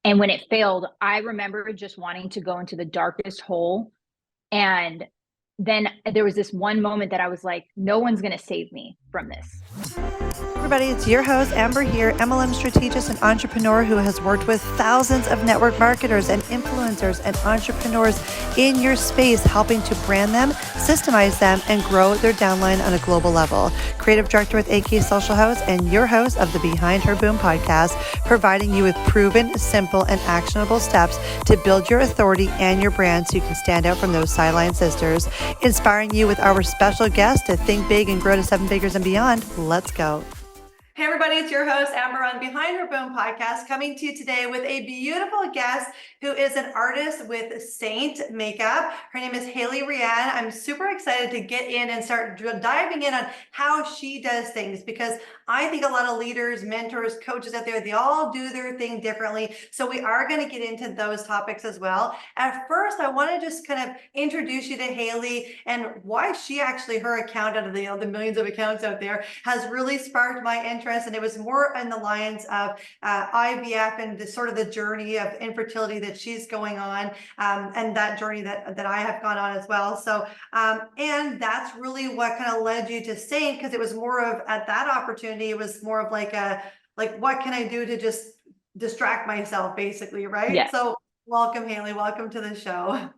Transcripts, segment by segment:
And when it failed, I remember just wanting to go into the darkest hole. And then there was this one moment that I was like, no one's going to save me from this. Everybody, it's your host, Amber here, MLM strategist and entrepreneur who has worked with thousands of network marketers and influencers and entrepreneurs in your space, helping to brand them, systemize them, and grow their downline on a global level. Creative director with AK Social House and your host of the Behind Her Boom podcast, providing you with proven, simple, and actionable steps to build your authority and your brand so you can stand out from those sideline sisters. Inspiring you with our special guest to think big and grow to 7 figures and beyond. Let's go. Hey everybody, it's your host Amber on Behind Her Boom podcast, coming to you today with a beautiful guest who is an artist with Seint Makeup. Her name is Haley RiAnne. I'm super excited to get in and start diving in on how she does things, because I think a lot of leaders, mentors, coaches out there, they all do their thing differently. So we are going to get into those topics as well. At first, I want to just kind of introduce you to Haley and why she actually, her account out of the millions of accounts out there, has really sparked my interest. And it was more in the lines of IVF and the sort of the journey of infertility that she's going on, and that journey that I have gone on as well. So, and that's really what kind of led you to Seint, because it was more of, at that opportunity, it was more of like what can I do to just distract myself, basically, right? Yes. So welcome, Haley. Welcome to the show.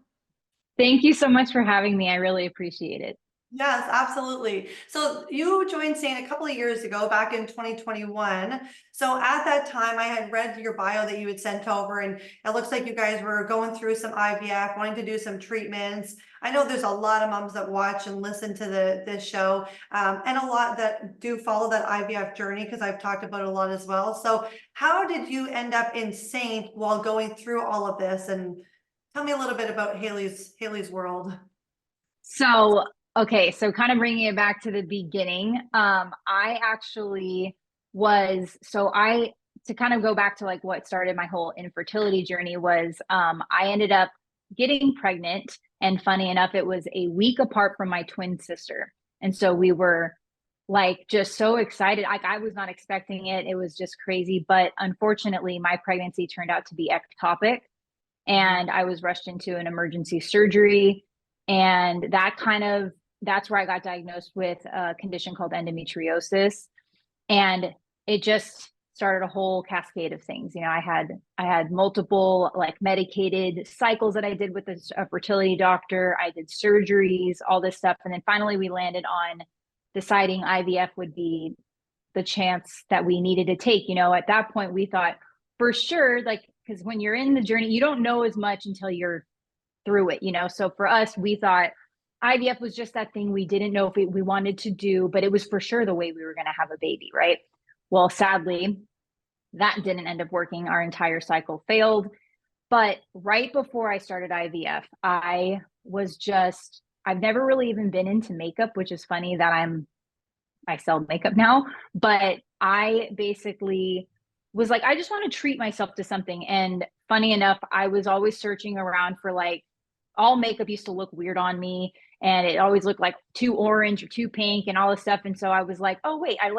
Thank you so much for having me. I really appreciate it. Yes, absolutely. So you joined Seint a couple of years ago, back in 2021. So at that time, I had read your bio that you had sent over, and it looks like you guys were going through some IVF, wanting to do some treatments. I know there's a lot of moms that watch and listen to this show, and a lot that do follow that IVF journey, because I've talked about it a lot as well. So how did you end up in Seint while going through all of this? And tell me a little bit about Haley's world. So, okay, so kind of bringing it back to the beginning, I actually to kind of go back to like what started my whole infertility journey was, I ended up getting pregnant, and funny enough, it was a week apart from my twin sister. And so we were like just so excited. Like, I was not expecting it. It was just crazy. But unfortunately, my pregnancy turned out to be ectopic, and I was rushed into an emergency surgery. And that's where I got diagnosed with a condition called endometriosis. And it just started a whole cascade of things. You know, I had multiple like medicated cycles that I did with a fertility doctor. I did surgeries, all this stuff. And then finally we landed on deciding IVF would be the chance that we needed to take. You know, at that point we thought for sure, like, because when you're in the journey, you don't know as much until you're through it, you know? So for us, we thought IVF was just that thing we didn't know if we wanted to do, but it was for sure the way we were going to have a baby, right? Well, sadly, that didn't end up working. Our entire cycle failed. But right before I started IVF, I've never really even been into makeup, which is funny that I sell makeup now, but I basically was like, I just want to treat myself to something. And funny enough, I was always searching around for like, all makeup used to look weird on me, and it always looked like too orange or too pink and all this stuff. And so I was like, oh wait, I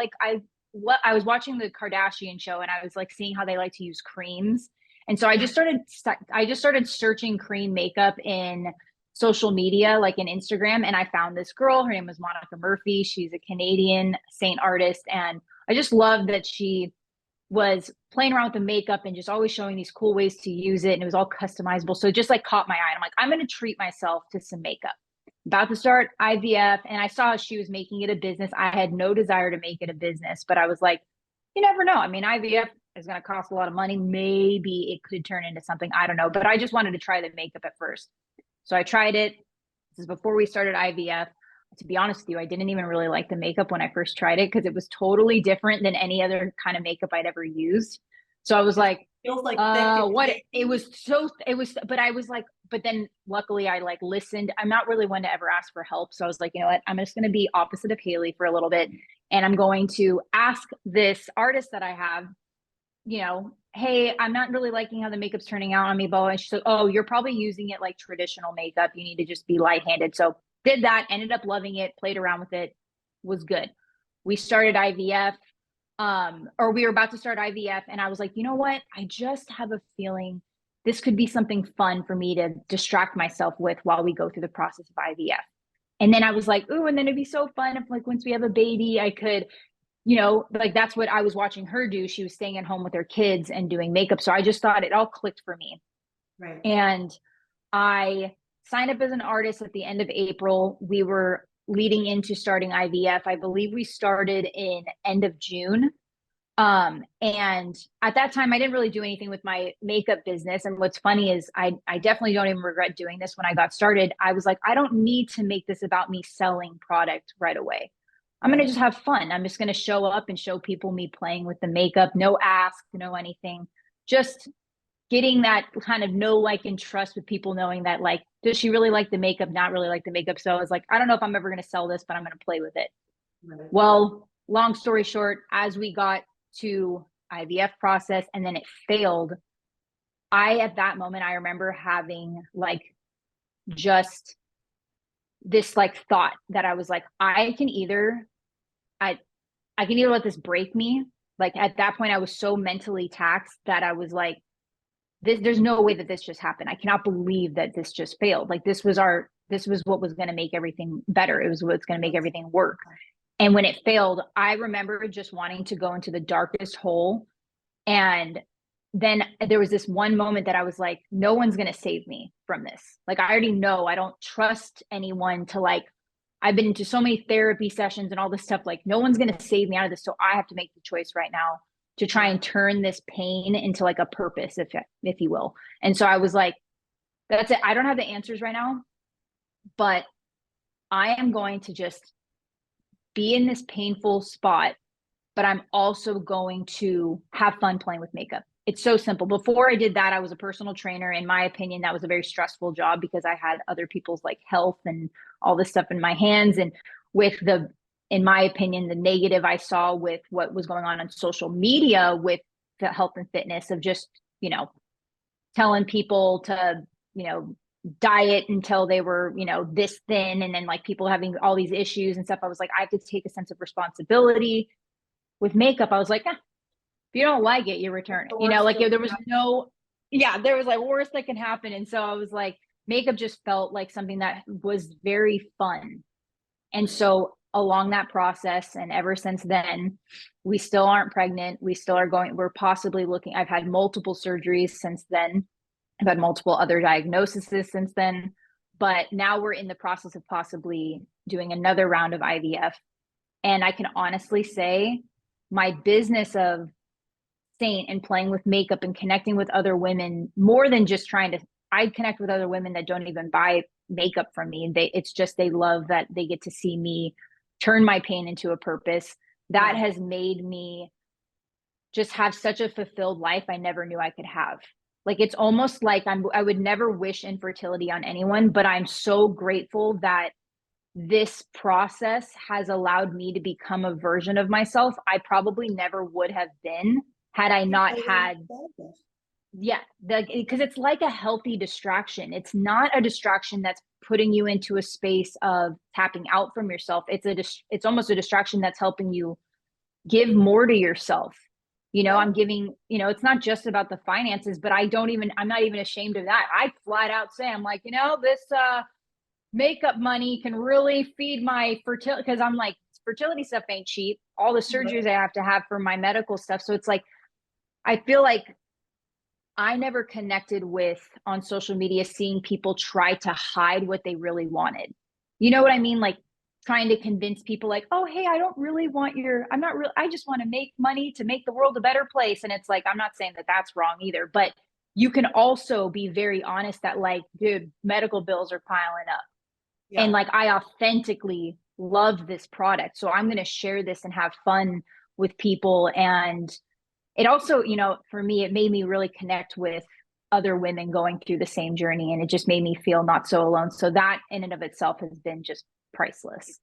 was watching the Kardashian show, and I was like seeing how they like to use creams. And so I just started searching cream makeup in social media, like in Instagram. And I found this girl, her name was Monica Murphy. She's a Canadian Seint artist. And I just loved that she was playing around with the makeup and just always showing these cool ways to use it. And it was all customizable. So it just like caught my eye. And I'm like, I'm going to treat myself to some makeup. About to start IVF. And I saw she was making it a business. I had no desire to make it a business, but I was like, you never know. I mean, IVF is going to cost a lot of money. Maybe it could turn into something. I don't know. But I just wanted to try the makeup at first. So I tried it. This is before we started IVF. To be honest with you, I didn't even really like the makeup when I first tried it, because it was totally different than any other kind of makeup I'd ever used. So I was like, Feels like but I was like, but then luckily I like listened. I'm not really one to ever ask for help. So I was like, you know what, I'm just going to be opposite of Haley for a little bit. And I'm going to ask this artist that I have, you know, hey, I'm not really liking how the makeup's turning out on me, Bo. And she's like, oh, you're probably using it like traditional makeup. You need to just be light-handed. So did that, ended up loving it, played around with it, was good. We started IVF. or we were about to start IVF, and I was like, you know what? I just have a feeling this could be something fun for me to distract myself with while we go through the process of IVF. And then I was like, ooh, and then it'd be so fun if like once we have a baby, I could, like that's what I was watching her do. She was staying at home with her kids and doing makeup. So I just thought it all clicked for me. Right. And I signed up as an artist at the end of April. We were leading into starting IVF. I believe we started in end of June. And at that time I didn't really do anything with my makeup business. And what's funny is I definitely don't even regret doing this. When I got started, I was like, I don't need to make this about me selling product right away. I'm going to just have fun. I'm just going to show up and show people me playing with the makeup, no ask, no anything, just getting that kind of know, like, and trust with people, knowing that like, does she really like the makeup, not really like the makeup? So I was like, I don't know if I'm ever going to sell this, but I'm going to play with it. Right. Well, long story short, as we got to IVF process and then it failed, at that moment, I remember having like just this like thought that I was like, I can either let this break me. Like at that point, I was so mentally taxed that I was like, there's no way that this just happened. I cannot believe that this just failed. Like this was what was going to make everything better. It was what's going to make everything work. And when it failed, I remember just wanting to go into the darkest hole. And then there was this one moment that I was like, no one's going to save me from this. Like, I already know I don't trust anyone to like, I've been to so many therapy sessions and all this stuff. Like, no one's going to save me out of this. So I have to make the choice right now to try and turn this pain into like a purpose, if you will. And so I was like, that's it. I don't have the answers right now, but I am going to just be in this painful spot, but I'm also going to have fun playing with makeup. It's so simple. Before I did that, I was a personal trainer. In my opinion, that was a very stressful job because I had other people's like health and all this stuff in my hands. And with in my opinion, the negative I saw with what was going on social media with the health and fitness of just, telling people to, diet until they were, this thin, and then like people having all these issues and stuff. I was like, I have to take a sense of responsibility. With makeup, I was like, if you don't like it, you return it. Like there was there was like worst that can happen. And so I was like, makeup just felt like something that was very fun. And so along that process, and ever since then, we still aren't pregnant. We're possibly looking, I've had multiple surgeries since then. I've had multiple other diagnoses since then, but now we're in the process of possibly doing another round of IVF. And I can honestly say my business of Seint and playing with makeup and connecting with other women, more than just I connect with other women that don't even buy makeup from me. It's just, they love that they get to see me turn my pain into a purpose. That has made me just have such a fulfilled life I never knew I could have. Like, it's almost like I would never wish infertility on anyone, but I'm so grateful that this process has allowed me to become a version of myself I probably never would have been had I not had, because it's like a healthy distraction. It's not a distraction that's putting you into a space of tapping out from yourself. It's almost a distraction that's helping you give more to yourself. I'm giving, it's not just about the finances, but I'm not even ashamed of that. I flat out say, I'm like, this makeup money can really feed my fertility, because I'm like, fertility stuff ain't cheap. All the surgeries I have to have for my medical stuff. So it's like, I feel like I never connected with, on social media, seeing people try to hide what they really wanted. You know what I mean? Like, trying to convince people like, oh, hey, I don't really want I just want to make money to make the world a better place. And it's like, I'm not saying that that's wrong either, but you can also be very honest that like, dude, medical bills are piling up. Yeah. And like, I authentically love this product. So I'm going to share this and have fun with people. And it also, for me, it made me really connect with other women going through the same journey. And it just made me feel not so alone. So that in and of itself has been just priceless.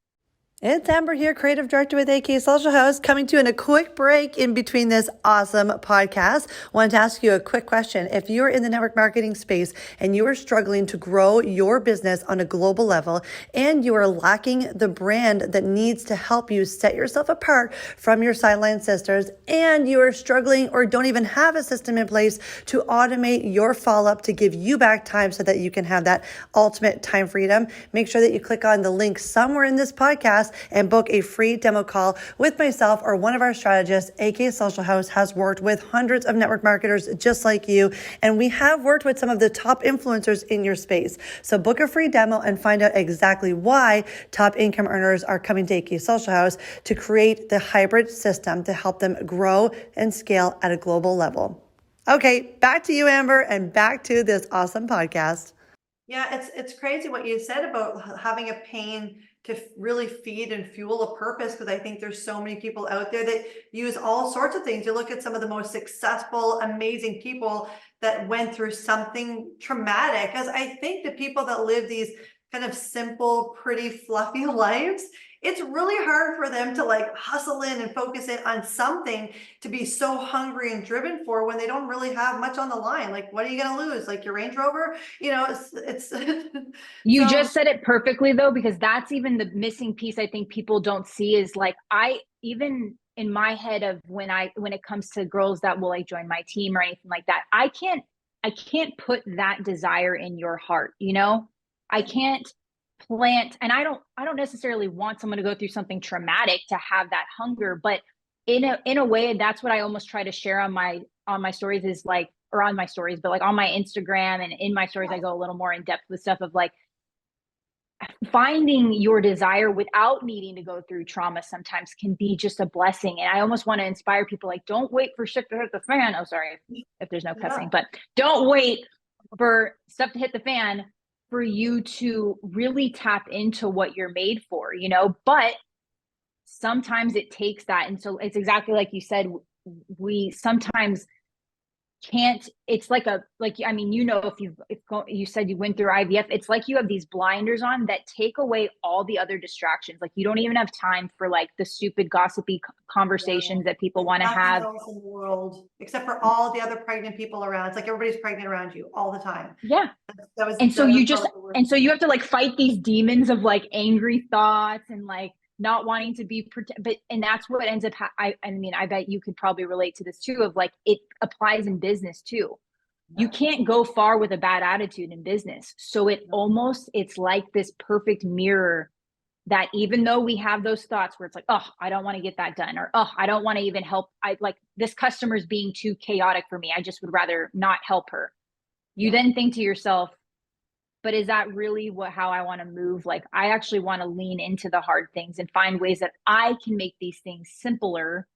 It's Amber here, creative director with AK Social Host, coming to you in a quick break in between this awesome podcast. Wanted to ask you a quick question. If you're in the network marketing space and you are struggling to grow your business on a global level and you are lacking the brand that needs to help you set yourself apart from your sideline sisters, and you are struggling or don't even have a system in place to automate your follow-up to give you back time so that you can have that ultimate time freedom, make sure that you click on the link somewhere in this podcast and book a free demo call with myself or one of our strategists. AK Social House has worked with hundreds of network marketers just like you, and we have worked with some of the top influencers in your space. So book a free demo and find out exactly why top income earners are coming to AK Social House to create the hybrid system to help them grow and scale at a global level. Okay, back to you, Amber, and back to this awesome podcast. Yeah, it's crazy what you said about having a pain to really feed and fuel a purpose, because I think there's so many people out there that use all sorts of things. You look at some of the most successful, amazing people that went through something traumatic, because I think the people that live these kind of simple, pretty, fluffy lives, it's really hard for them to like hustle in and focus in on something to be so hungry and driven for when they don't really have much on the line. Like, what are you going to lose? Like your Range Rover? You know, it's You so just said it perfectly though, because that's even the missing piece I think people don't see is like, I even in my head of when it comes to girls that will like join my team or anything like that, I can't put that desire in your heart, you know? I can't plant, and I don't necessarily want someone to go through something traumatic to have that hunger, but in a way that's what I almost try to share on my stories is like, or on my stories, but like on my Instagram and in my stories I go a little more in depth with stuff of like finding your desire without needing to go through trauma sometimes can be just a blessing. And I almost want to inspire people like, don't wait for shit to hit the fan. Oh, sorry if there's no cussing, but don't wait for stuff to hit the fan for you to really tap into what you're made for, you know? But sometimes it takes that. And so it's exactly like you said, we sometimes can't, it's like I mean, you know, if you said you went through IVF, it's like you have these blinders on that take away all the other distractions. Like you don't even have time for like the stupid gossipy conversations that people want to nothing have. else in the world except for all the other pregnant people around. It's like everybody's pregnant around you all the time. Yeah. That was And so that was you just, probably the worst. and so you have to like fight these demons of like angry thoughts and like not wanting to be, but, and that's what ends up, I mean, I bet you could probably relate to this too, of like, it applies in business too. You can't go far with a bad attitude in business. So it's like this perfect mirror that even though we have those thoughts where it's like, oh, I don't want to get that done, or oh, I don't want to even help. I like this customer's being too chaotic for me. I just would rather not help her. You then think to yourself, but is that really how I want to move? Like, I actually want to lean into the hard things and find ways that I can make these things simpler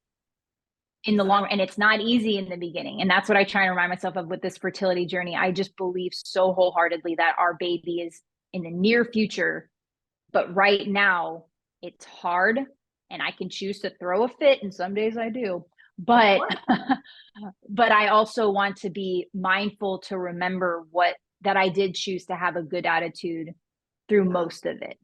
in the long run. And it's not easy in the beginning. And that's what I try and remind myself of with this fertility journey. I just believe so wholeheartedly that our baby is in the near future, but right now it's hard and I can choose to throw a fit. And some days I do, but, but I also want to be mindful to remember that I did choose to have a good attitude through most of it.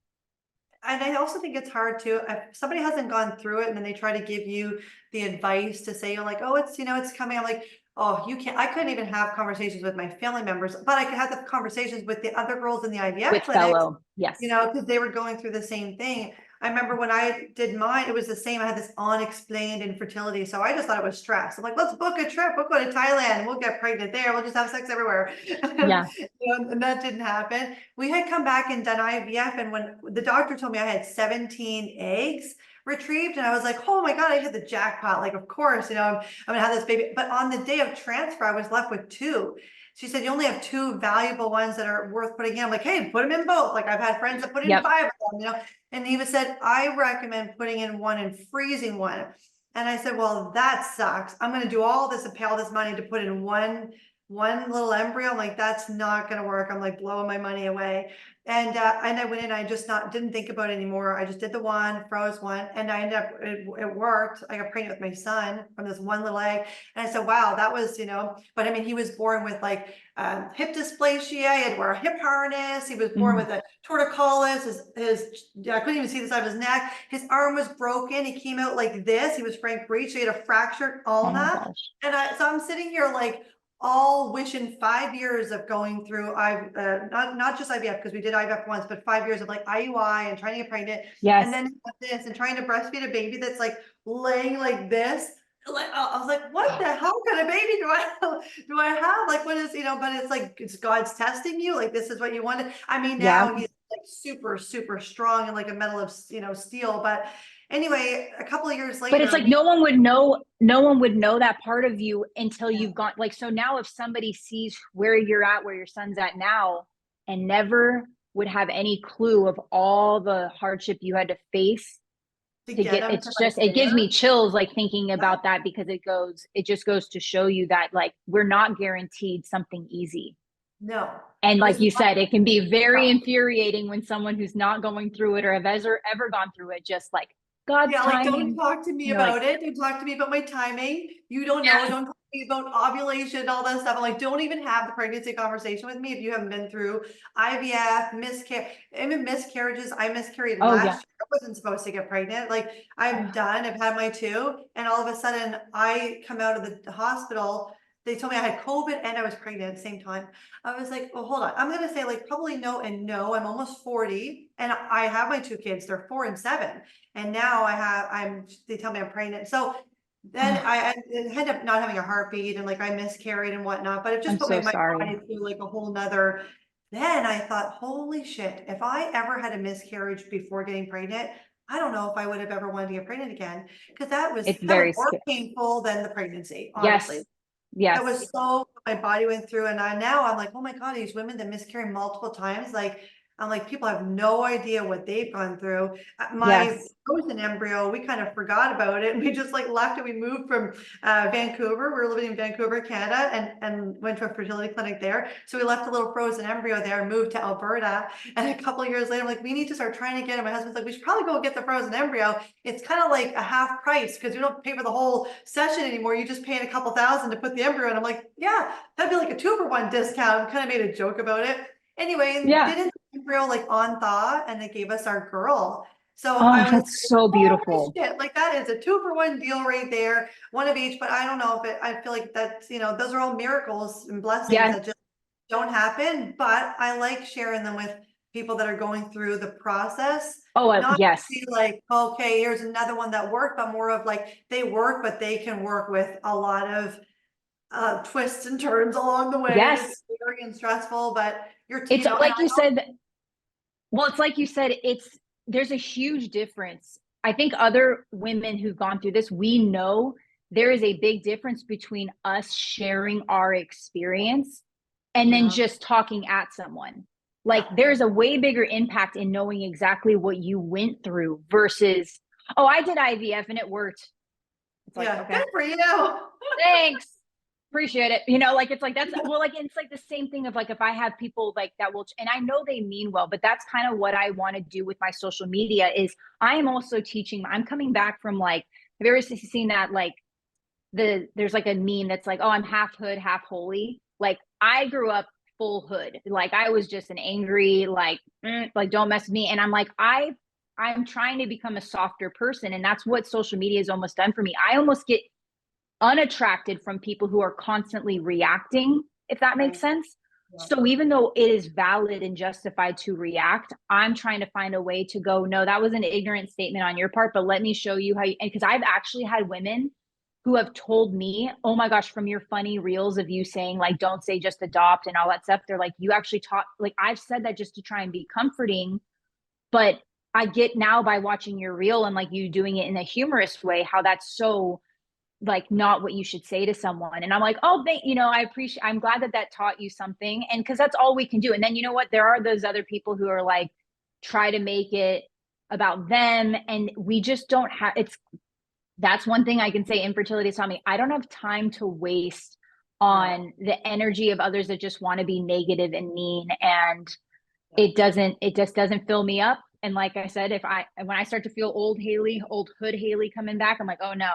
And I also think it's hard too, if somebody hasn't gone through it and then they try to give you the advice to say, you're like, oh, it's, you know, it's coming. I'm like, oh, you can't, I couldn't even have conversations with my family members, but I could have the conversations with the other girls in the IVF With clinics, yes. you know, because they were going through the same thing. I remember when I did mine, it was the same. I had this unexplained infertility. So I just thought it was stress. I'm like, let's book a trip. We'll go to Thailand and we'll get pregnant there. We'll just have sex everywhere. Yeah. And that didn't happen. We had come back and done IVF. And when the doctor told me I had 17 eggs retrieved, and I was like, oh my God, I hit the jackpot. Like, of course, you know, I'm gonna have this baby. But on the day of transfer, I was left with 2. She said, you only have 2 valuable ones that are worth putting in. I'm like, hey, put them in both. Like I've had friends that put in 5 of them, you know? And he said, I recommend putting in one and freezing one. And I said, well, that sucks. I'm going to do all this and pay all this money to put in one one little embryo. I'm like, that's not going to work. I'm like blowing my money away. And I went in, I just didn't think about it anymore. I just did the one, froze one, and I ended up, it worked. I got pregnant with my son from this one little egg. And I said, wow, that was, but I mean, he was born with like hip dysplasia. He had to wear a hip harness. He was born with a torticollis. I couldn't even see the side of his neck. His arm was broken. He came out like this. He was Frank breech. So he had a fractured Oh my ulna. gosh. And so I'm sitting here like, all wishing 5 years of going through not just IVF, because we did IVF once, but 5 years of like IUI and trying to get pregnant, and Yes. then this and trying to breastfeed a baby that's like laying like this. Like I was like, what the hell kind of baby do I have? Like, what is, but it's like it's God's testing you. Like, this is what you wanted. I mean, Yeah. now he's like super, super strong and like a metal of steel. But anyway, a couple of years later, But it's like no one would know that part of you until you've gone, like, so now if somebody sees where you're at, where your son's at now, and never would have any clue of all the hardship you had to face to to get get, him to it's like just, it gives there. me chills like thinking about that, because it just goes to show you that like we're not guaranteed something easy. No. And It was like you said, it can be very not. infuriating when someone who's not going through it or have ever gone through it, just like God's Yeah, like don't timing. talk to me And you're like, about it. Don't talk to me about my timing. You don't know. yes. Don't talk to me about ovulation, all that stuff. I'm like, don't even have the pregnancy conversation with me if you haven't been through IVF, even miscarriages. I miscarried Oh yeah. last year. I wasn't supposed to get pregnant. Like, I'm done. I've had my two, and all of a sudden I come out of the hospital. They told me I had COVID and I was pregnant at the same time. I was like, well, hold on. I'm going to say like probably no and no. I'm almost 40 and I have my two kids. They're 4 and 7. And now they tell me I'm pregnant. So then I ended up not having a heartbeat and like I miscarried and whatnot, but it just I'm put so my sorry. body through like a whole nother. Then I thought, holy shit, if I ever had a miscarriage before getting pregnant, I don't know if I would have ever wanted to get pregnant again. Cause It's that was very more scary. painful than the pregnancy, honestly. Yes. That Yes. was so my body went through, and now I'm like, oh my God, these women that miscarry multiple times, like I'm like, people have no idea what they've gone through. My Yes. frozen embryo, we kind of forgot about it. We just like left it. We moved from Vancouver. We were living in Vancouver, Canada, and went to a fertility clinic there. So we left a little frozen embryo there and moved to Alberta. And a couple of years later, I'm like, we need to start trying to get it. My husband's like, we should probably go get the frozen embryo. It's kind of like a half price because you don't pay for the whole session anymore. You just pay a couple thousand to put the embryo in. I'm like, yeah, that'd be like a 2-for-1 discount. I kind of made a joke about it. Anyway, Yeah. didn't embryo like on thaw, and they gave us our girl. So Oh, I was that's so holy beautiful. shit, like that is a 2-for-1 deal right there, one of each. But I don't know if I feel like that's, those are all miracles and blessings Yes. that just don't happen. But I like sharing them with people that are going through the process, Oh, not to yes. be like, okay, here's another one that worked, but more of like they work, but they can work with a lot of twists and turns along the way, and it's Yes. scary and stressful. But It's and like you said, well, it's like you said, there's a huge difference. I think other women who've gone through this, we know there is a big difference between us sharing our experience and then yeah, just talking at someone. Like yeah, there's a way bigger impact in knowing exactly what you went through versus, oh, I did IVF and it worked. It's like, yeah, okay, good for you. thanks. Appreciate it. Like it's like that's well, like it's like the same thing of like if I have people like that will, and I know they mean well, but that's kind of what I want to do with my social media is I am also teaching. I'm coming back from like, have you ever seen that like there's like a meme that's like, oh, I'm half hood, half holy. Like I grew up full hood. Like I was just an angry, like don't mess with me. And I'm like, I'm trying to become a softer person. And that's what social media has almost done for me. I almost get unattracted from people who are constantly reacting, if that makes Right. sense. Yeah. So even though it is valid and justified to react, I'm trying to find a way to go, no, that was an ignorant statement on your part, but let me show you how you, and because I've actually had women who have told me, oh my gosh, from your funny reels of you saying like, don't say just adopt and all that stuff. They're like, you actually taught, like I've said that just to try and be comforting, but I get now by watching your reel and like you doing it in a humorous way, how that's so like not what you should say to someone. And I'm like, oh, I'm glad that taught you something. And because that's all we can do. And then you know what? There are those other people who are like, try to make it about them. And we just don't have, that's one thing I can say infertility has taught me. I don't have time to waste on the energy of others that just want to be negative and mean. And it just doesn't fill me up. And like I said, when I start to feel old hood Haley coming back, I'm like, oh no,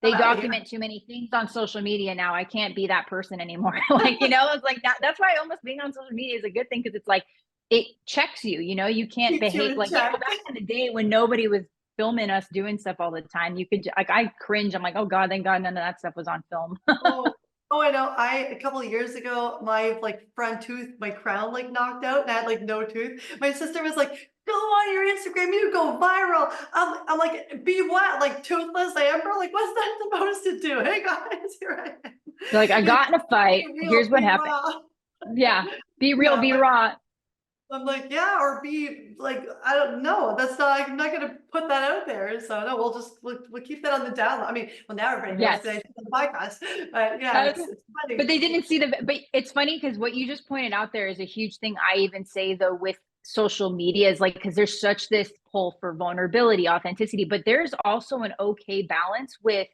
they document too many things on social media now. I can't be that person anymore. Like, it's like that's why almost being on social media is a good thing. Cause it's like, it checks you, you can't behave like, back in the day when nobody was filming us doing stuff all the time, you could like, I cringe. I'm like, oh God, thank God none of that stuff was on film. Oh, I know. A couple of years ago, my front tooth, my crown knocked out and I had no tooth. My sister was like, go on your Instagram, you go viral. I'm like, be what? Toothless Amber? What's that supposed to do? Hey guys, here I am. You're like, I got in a fight. Here's what happened. Yeah. Be real, be raw. I'm like, yeah, or be I don't know. I'm not going to put that out there. So no, we'll keep that on the down. I mean, well, now everybody knows that I did the podcast, but yeah, it's funny. But they didn't see but it's funny because what you just pointed out there is a huge thing. I even say though, with social media is because there's such this pull for vulnerability, authenticity, but there's also an okay balance with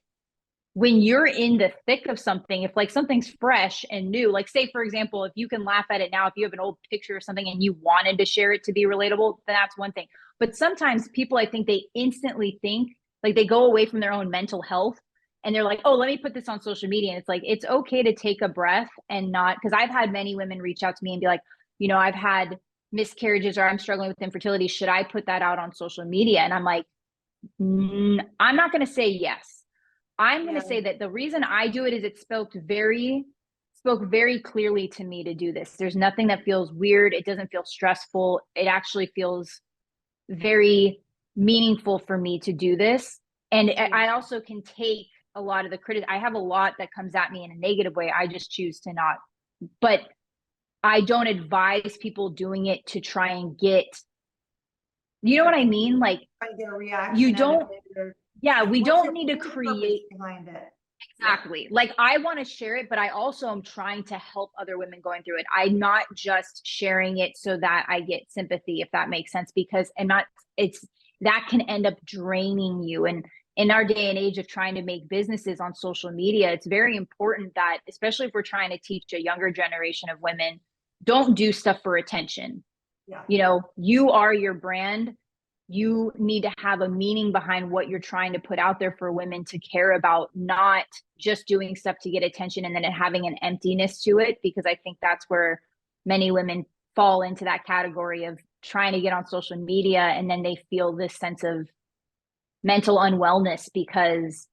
when you're in the thick of something, if something's fresh and new, say, for example, if you can laugh at it now, if you have an old picture or something and you wanted to share it to be relatable, then that's one thing. But sometimes people, I think they instantly think they go away from their own mental health and they're like, oh, let me put this on social media. And it's it's okay to take a breath and not, because I've had many women reach out to me and be like, I've had miscarriages or I'm struggling with infertility. Should I put that out on social media? And I'm like, I'm not going to say yes. I'm going to say that the reason I do it is it spoke very clearly to me to do this. There's nothing that feels weird. It doesn't feel stressful. It actually feels very meaningful for me to do this. And I also can take a lot of the criticism. I have a lot that comes at me in a negative way. I just choose to not. But I don't advise people doing it to try and get, what I mean? Try to get a reaction. You don't. Yeah, we don't need to create behind it. Exactly. I want to share it, but I also am trying to help other women going through it. I'm not just sharing it so that I get sympathy, if that makes sense, because that can end up draining you. And in our day and age of trying to make businesses on social media, it's very important that, especially if we're trying to teach a younger generation of women, don't do stuff for attention. Yeah. You are your brand. You need to have a meaning behind what you're trying to put out there for women to care about, not just doing stuff to get attention and then it having an emptiness to it, because I think that's where many women fall into that category of trying to get on social media and then they feel this sense of mental unwellness because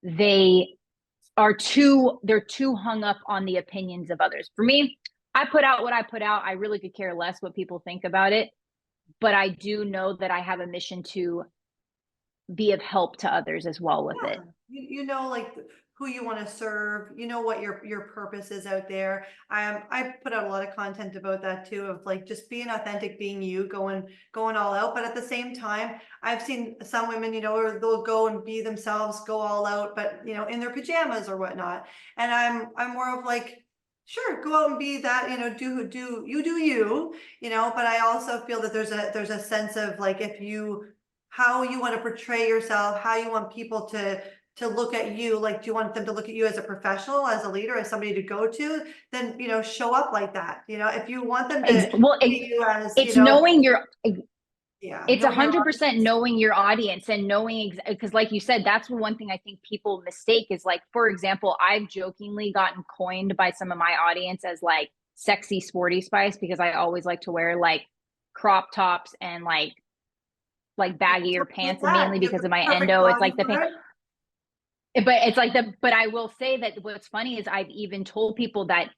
they're too hung up on the opinions of others. For me, I put out what I put out. I really could care less what people think about it. But I do know that I have a mission to be of help to others as well with it. Who you want to serve, what your purpose is out there. I put out a lot of content about that too, of just being authentic, being you, going all out. But at the same time, I've seen some women, or they'll go and be themselves, go all out, but in their pajamas or whatnot. And I'm more of sure, go out and be that, do you, but I also feel that there's a sense of how you want to portray yourself, how you want people to look at you. Do you want them to look at you as a professional, as a leader, as somebody to go to, then, show up like that. If you want them to see you as, knowing your, it's 100% knowing your audience and knowing, because like you said, that's one thing I think people mistake is for example, I've jokingly gotten coined by some of my audience as sexy sporty spice, because I always like to wear crop tops and baggier pants, and mainly because of my endo. It's the thing. But I will say that what's funny is I've even told people that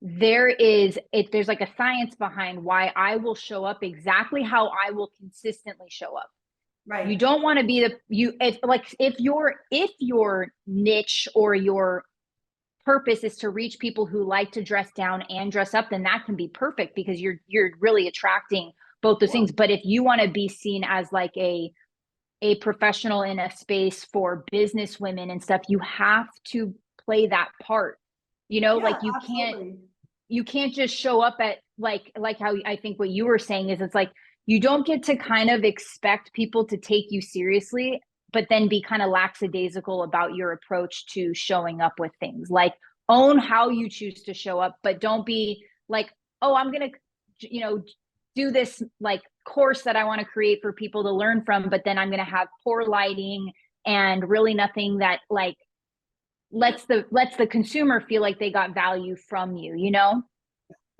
there's a science behind why I will show up exactly how I will consistently show up. Right. You don't want to be if your niche or your purpose is to reach people who like to dress down and dress up, then that can be perfect because you're really attracting both those things. But if you want to be seen as a professional in a space for business women and stuff, you have to play that part. You can't just show up at how I think what you were saying is, it's you don't get to kind of expect people to take you seriously, but then be kind of lackadaisical about your approach to showing up with things. own how you choose to show up, but don't be like, oh, I'm going to, you know, do this like course that I want to create for people to learn from, but then I'm going to have poor lighting and really nothing that like lets the consumer feel like they got value from you, you know?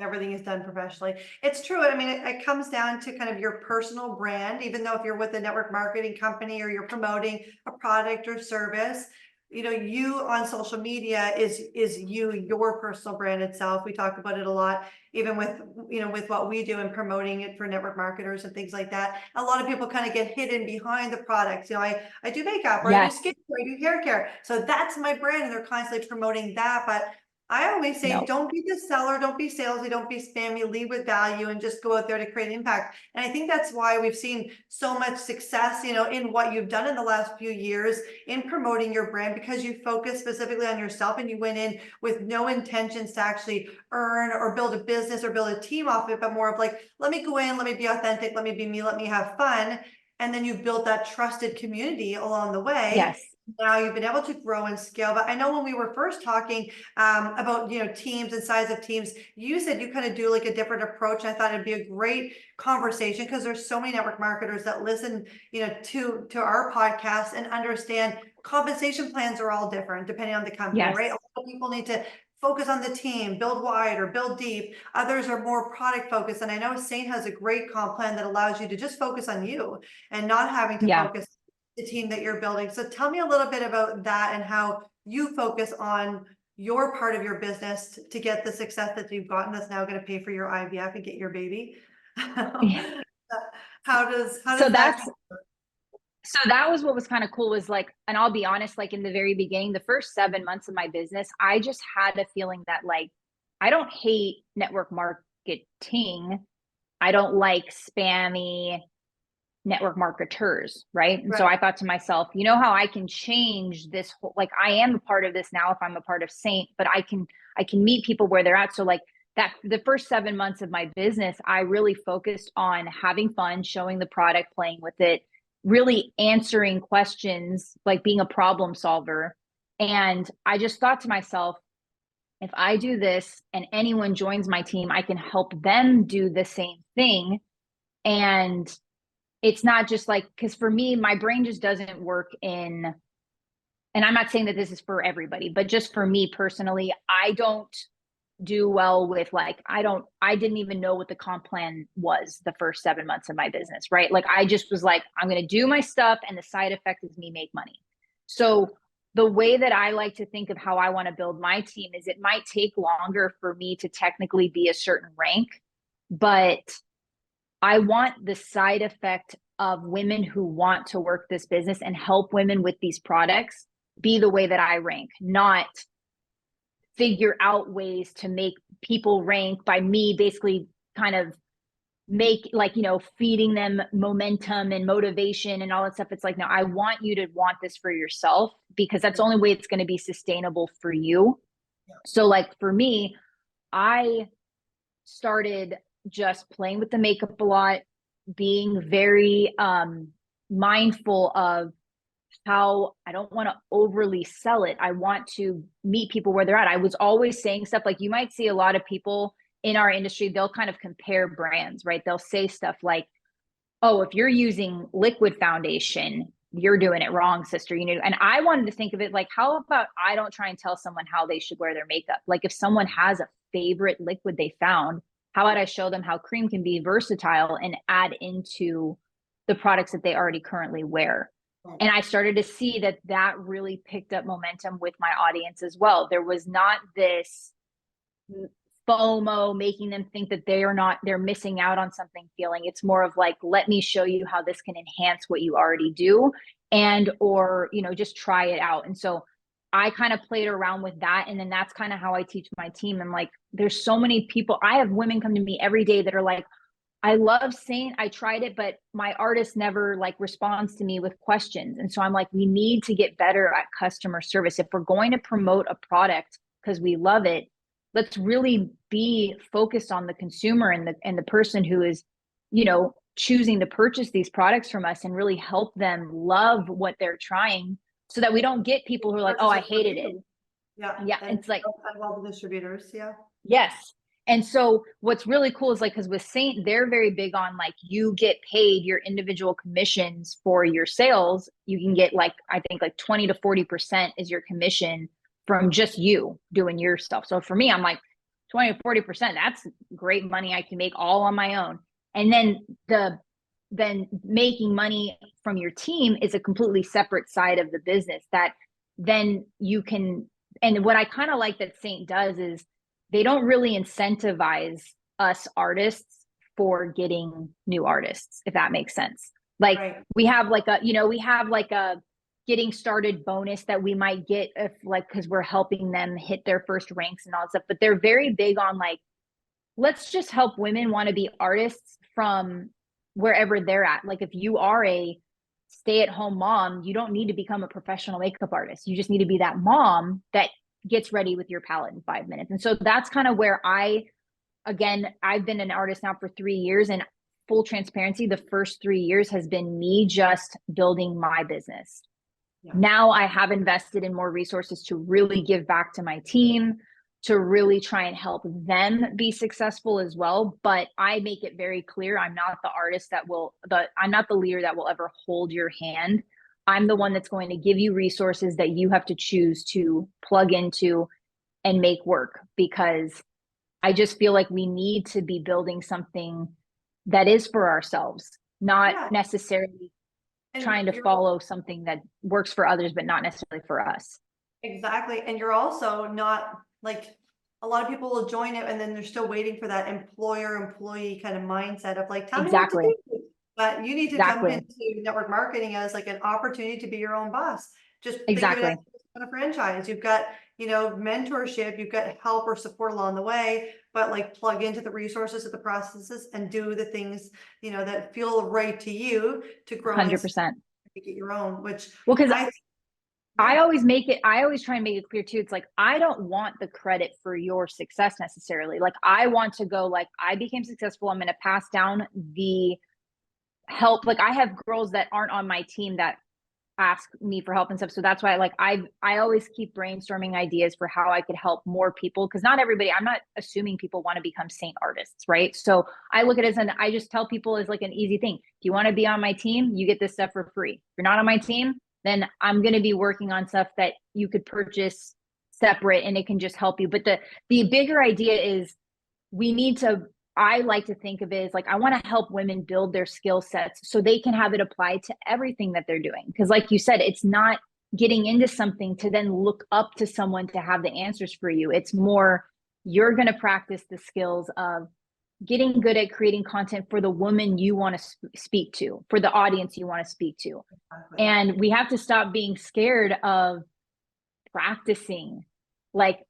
Everything is done professionally. It's true. I mean, it comes down to kind of your personal brand, even though if you're with a network marketing company or you're promoting a product or service, you know, you on social media is you, your personal brand itself. We talk about it a lot, even with, you know, with what we do and promoting it for network marketers and things like that. A lot of people kind of get hidden behind the products. You know, I do makeup, or I do Yes. skincare, I do hair care. So that's my brand, and they're constantly promoting that. But I always say, No. don't be the seller, don't be salesy, don't be spammy, lead with value, and just go out there to create impact. And I think that's why we've seen so much success, you know, in what you've done in the last few years in promoting your brand, because you focus specifically on yourself and you went in with no intentions to actually earn or build a business or build a team off it, but more of like, let me go in, let me be authentic, let me be me, let me have fun. And then you build that trusted community along the way. Yes. Now you've been able to grow and scale. But I know when we were first talking about, you know, teams and size of teams, you said you kind of do like a different approach. I thought it'd be a great conversation, because there's so many network marketers that listen, you know, to our podcast and understand compensation plans are all different depending on the company, Yes. right? A lot of people need to focus on the team, build wide or build deep. Others are more product focused. And I know Seint has a great comp plan that allows you to just focus on you and not having to Yeah. focus the team that you're building. So tell me a little bit about that and how you focus on your part of your business to get the success that you've gotten that's now going to pay for your IVF and get your baby. Yeah. How does So that? that was what was kind of cool, was like, and I'll be honest, like in the very beginning, the first 7 months of my business, I just had a feeling that like, I don't hate network marketing. I don't like spammy network marketers, right? And so Right. I thought to myself, you know how I can change this whole, like I am a part of this now if I'm a part of Seint, but I can meet people where they're at. So like that, the first 7 months of my business, I really focused on having fun, showing the product, playing with it, really answering questions, like being a problem solver. And I just thought to myself, if I do this and anyone joins my team, I can help them do the same thing. And it's not just like, because for me, my brain just doesn't work in, and I'm not saying that this is for everybody, but just for me personally, I don't do well with like, I didn't even know what the comp plan was the first 7 months of my business, right? Like I just was like, I'm going to do my stuff and the side effect is me make money. So the way that I like to think of how I want to build my team is it might take longer for me to technically be a certain rank, but I want the side effect of women who want to work this business and help women with these products be the way that I rank, not figure out ways to make people rank by me basically kind of make like, you know, feeding them momentum and motivation and all that stuff. It's like, no, I want you to want this for yourself, because that's the only way it's going to be sustainable for you. So like for me, I started just playing with the makeup a lot, being very mindful of how I don't want to overly sell it. I want to meet people where they're at. I was always saying stuff like, you might see a lot of people in our industry, they'll kind of compare brands, right? They'll say stuff like, oh, if you're using liquid foundation, you're doing it wrong, sister. You know, and I wanted to think of it like, how about I don't try and tell someone how they should wear their makeup? Like if someone has a favorite liquid they found, how about I show them how cream can be versatile and add into the products that they already currently wear? And I started to see that that really picked up momentum with my audience as well. There was not this FOMO making them think that they're missing out on something feeling. It's more of like, let me show you how this can enhance what you already do, and, or, you know, just try it out. And so I kind of played around with that. And then that's kind of how I teach my team. And like, there's so many people, I have women come to me every day that are like, I love Seint, I tried it, but my artist never like responds to me with questions. And so I'm like, we need to get better at customer service. If we're going to promote a product because we love it, let's really be focused on the consumer and the person who is, you know, choosing to purchase these products from us, and really help them love what they're trying, so that we don't get people who are like, oh, I hated it. Yeah. Yeah, And it's like, all the distributors. Yeah. yes. And so what's really cool is like, because with Seint, they're very big on like you get paid your individual commissions for your sales. You can get like, I think like 20 to 40% is your commission from just you doing your stuff. So for me, I'm like 20 to 40%, that's great money I can make all on my own. And then making money from your team is a completely separate side of the business that then you can. And what I kind of like that Seint does is they don't really incentivize us artists for getting new artists, if that makes sense. Like Right. we have like a, we have like a getting started bonus that we might get if like, cause we're helping them hit their first ranks and all that stuff, but they're very big on like, let's just help women want to be artists from wherever they're at. Like if you are a stay-at-home mom, you don't need to become a professional makeup artist. You just need to be that mom that gets ready with your palette in 5 minutes. And so that's kind of where I've been an artist now for 3 years, and full transparency, the first 3 years has been me just building my business. Yeah. Now I have invested in more resources to really give back to my team, to really try and help them be successful as well. But I make it very clear, I'm not the artist I'm not the leader that will ever hold your hand. I'm the one that's going to give you resources that you have to choose to plug into and make work, because I just feel like we need to be building something that is for ourselves, not necessarily trying to follow something that works for others, but not necessarily for us. Exactly. And you're also not like, a lot of people will join it and then they're still waiting for that employer-employee kind of mindset of like, tell me what to do. But you need to jump into network marketing as like an opportunity to be your own boss. Just think of it as a franchise. You've got, mentorship, you've got help or support along the way, but like plug into the resources of the processes and do the things, that feel right to you to grow 100%. and get your own, which because I always try and make it clear too. It's like, I don't want the credit for your success necessarily. Like I want to go like, I became successful, I'm going to pass down the help. Like I have girls that aren't on my team that ask me for help and stuff. So that's why I always keep brainstorming ideas for how I could help more people. Cause not everybody, I'm not assuming people want to become Seint artists, right? So I look at it as I just tell people as like an easy thing. If you want to be on my team, you get this stuff for free. If you're not on my team, then I'm going to be working on stuff that you could purchase separate and it can just help you. But the bigger idea is I like to think of it as like, I want to help women build their skill sets so they can have it applied to everything that they're doing. Because like you said, it's not getting into something to then look up to someone to have the answers for you. It's more, you're going to practice the skills of getting good at creating content for the woman you want to speak to, for the audience you want to speak to. Exactly. And we have to stop being scared of practicing. Like,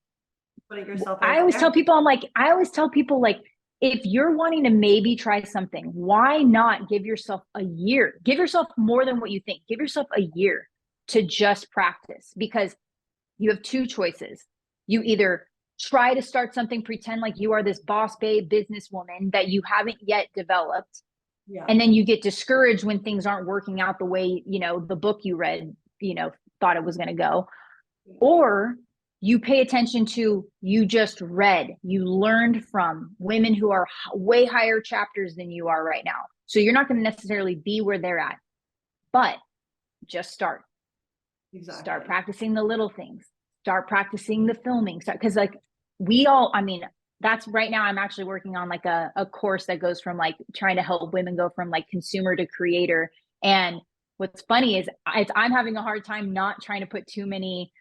I always tell people, if you're wanting to maybe try something, why not give yourself a year? Give yourself more than what you think. Give yourself a year to just practice, because you have two choices. You either try to start something, pretend like you are this boss babe businesswoman that you haven't yet developed. Yeah. And then you get discouraged when things aren't working out the way, the book you read, thought it was going to go. Or you pay attention to, you just read, you learned from women who are way higher chapters than you are right now. So you're not going to necessarily be where they're at, but just start. Exactly. Start practicing the little things. Start practicing the filming. Because like that's right now I'm actually working on like a course that goes from like trying to help women go from like consumer to creator. And what's funny is I'm having a hard time not trying to put too many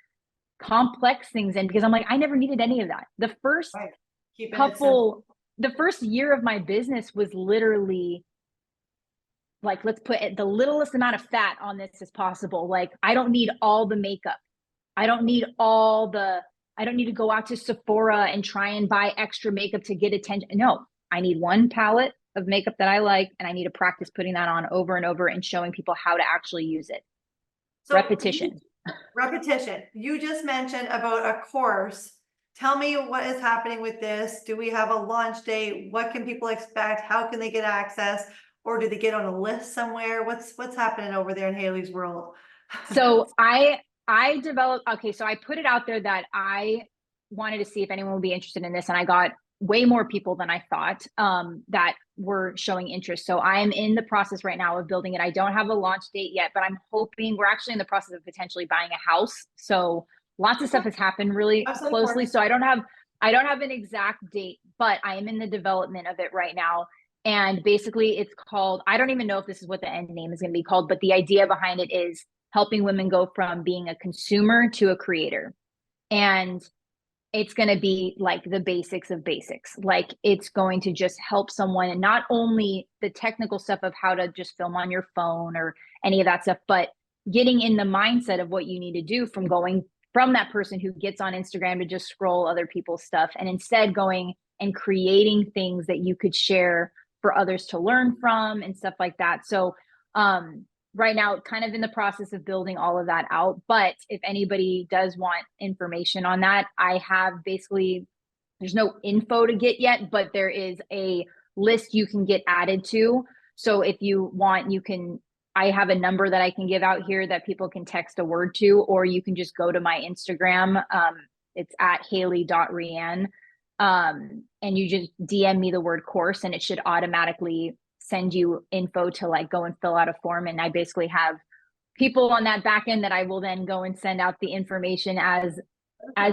complex things in, because I'm like, I never needed any of that. The first year of my business was literally like, let's put the littlest amount of fat on this as possible. Like, I don't need all the makeup. I don't need to go out to Sephora and try and buy extra makeup to get attention. No, I need one palette of makeup that I like, and I need to practice putting that on over and over and showing people how to actually use it. So repetition. You just mentioned about a course. Tell me what is happening with this. Do we have a launch date? What can people expect? How can they get access? Or do they get on a list somewhere? What's happening over there in Haley's world? So I developed, okay, so I put it out there that I wanted to see if anyone would be interested in this, and I got way more people than I thought that were showing interest. So I am in the process right now of building it. I don't have a launch date yet, but I'm hoping we're actually in the process of potentially buying a house. So lots of stuff has happened really closely. So I don't have an exact date, but I am in the development of it right now. And basically it's called, I don't even know if this is what the end name is going to be called, but the idea behind it is helping women go from being a consumer to a creator. And it's going to be like the basics of basics. Like it's going to just help someone, and not only the technical stuff of how to just film on your phone or any of that stuff, but getting in the mindset of what you need to do from going from that person who gets on Instagram to just scroll other people's stuff, and instead going and creating things that you could share for others to learn from and stuff like that. So, right now, kind of in the process of building all of that out. But if anybody does want information on that, I have basically, there's no info to get yet, but there is a list you can get added to. So if you want, you can, I have a number that I can give out here that people can text a word to, or you can just go to my Instagram. It's at Haley.RiAnne. And you just DM me the word course, and it should automatically send you info to like go and fill out a form. And I basically have people on that back end that I will then go and send out the information as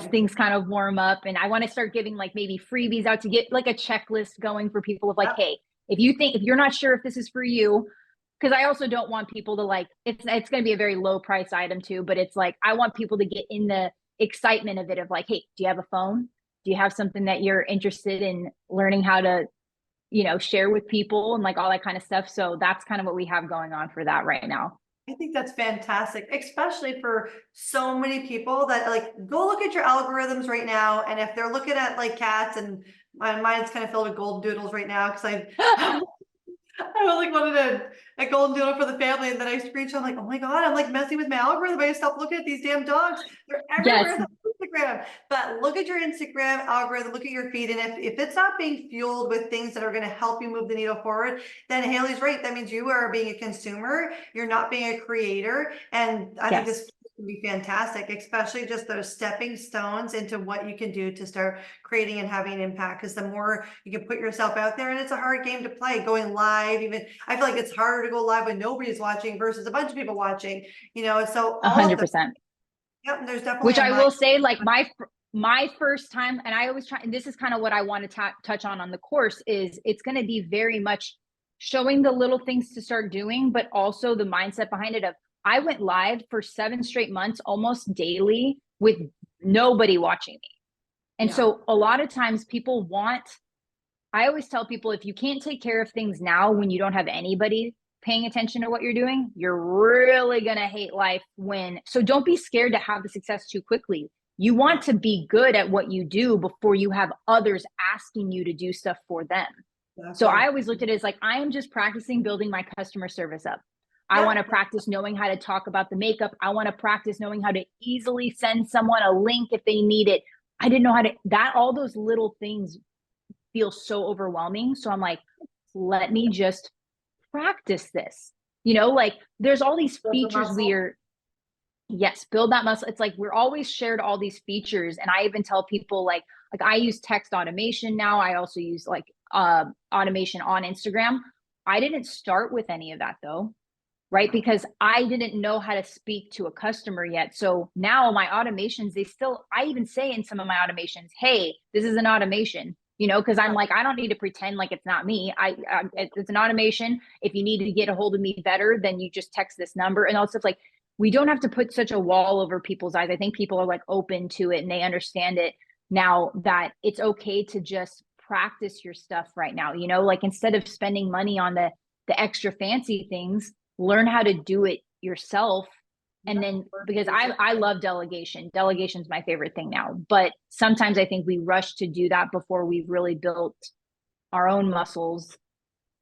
things kind of warm up. And I want to start giving like maybe freebies out to get like a checklist going for people of like, hey, if you're not sure if this is for you, because I also don't want people to like, it's going to be a very low price item too, but it's like, I want people to get in the excitement of it, of like, hey, do you have a phone? Do you have something that you're interested in learning how to, share with people and like all that kind of stuff? So that's kind of what we have going on for that right now. I think that's fantastic, especially for so many people that like go look at your algorithms right now. And if they're looking at like cats, and mine's kind of filled with golden doodles right now because I like wanted a golden doodle for the family, and then I screenshot, I'm like, oh my God, I'm like messing with my algorithm. I stopped looking at these damn dogs. They're everywhere on Instagram. But look at your Instagram algorithm, look at your feed. And if it's not being fueled with things that are going to help you move the needle forward, then Haley's right. That means you are being a consumer. You're not being a creator. And I think this can be fantastic, especially just those stepping stones into what you can do to start creating and having an impact. Because the more you can put yourself out there, and it's a hard game to play, going live, even I feel like it's harder to go live when nobody's watching versus a bunch of people watching, so all 100%. Yep, there's definitely, which I will say, like my first time, and I always try, and this is kind of what I want to touch on the course, is it's going to be very much showing the little things to start doing, but also the mindset behind it of, I went live for 7 straight months, almost daily, with nobody watching me. And so a lot of times people I always tell people, if you can't take care of things now when you don't have anybody paying attention to what you're doing, you're really going to hate life so don't be scared to have the success too quickly. You want to be good at what you do before you have others asking you to do stuff for them. So I always looked at it as like, I am just practicing building my customer service up. I want to practice knowing how to talk about the makeup. I want to practice knowing how to easily send someone a link if they need it. I didn't know how to, all those little things feel so overwhelming. So I'm like, let me just practice this. Like there's all these features build that muscle. It's like we're always shared all these features. And I even tell people like I use text automation now. I also use like automation on Instagram. I didn't start with any of that though, right? Because I didn't know how to speak to a customer yet. So now my automations, I even say in some of my automations, hey, this is an automation, because I'm like, I don't need to pretend like it's not me. It's an automation. If you need to get a hold of me better, then you just text this number. And also, it's like, we don't have to put such a wall over people's eyes. I think people are like open to it and they understand it now, that it's okay to just practice your stuff right now. Like instead of spending money on the extra fancy things, learn how to do it yourself. And then, because I love delegation. Delegation is my favorite thing now, but sometimes I think we rush to do that before we've really built our own muscles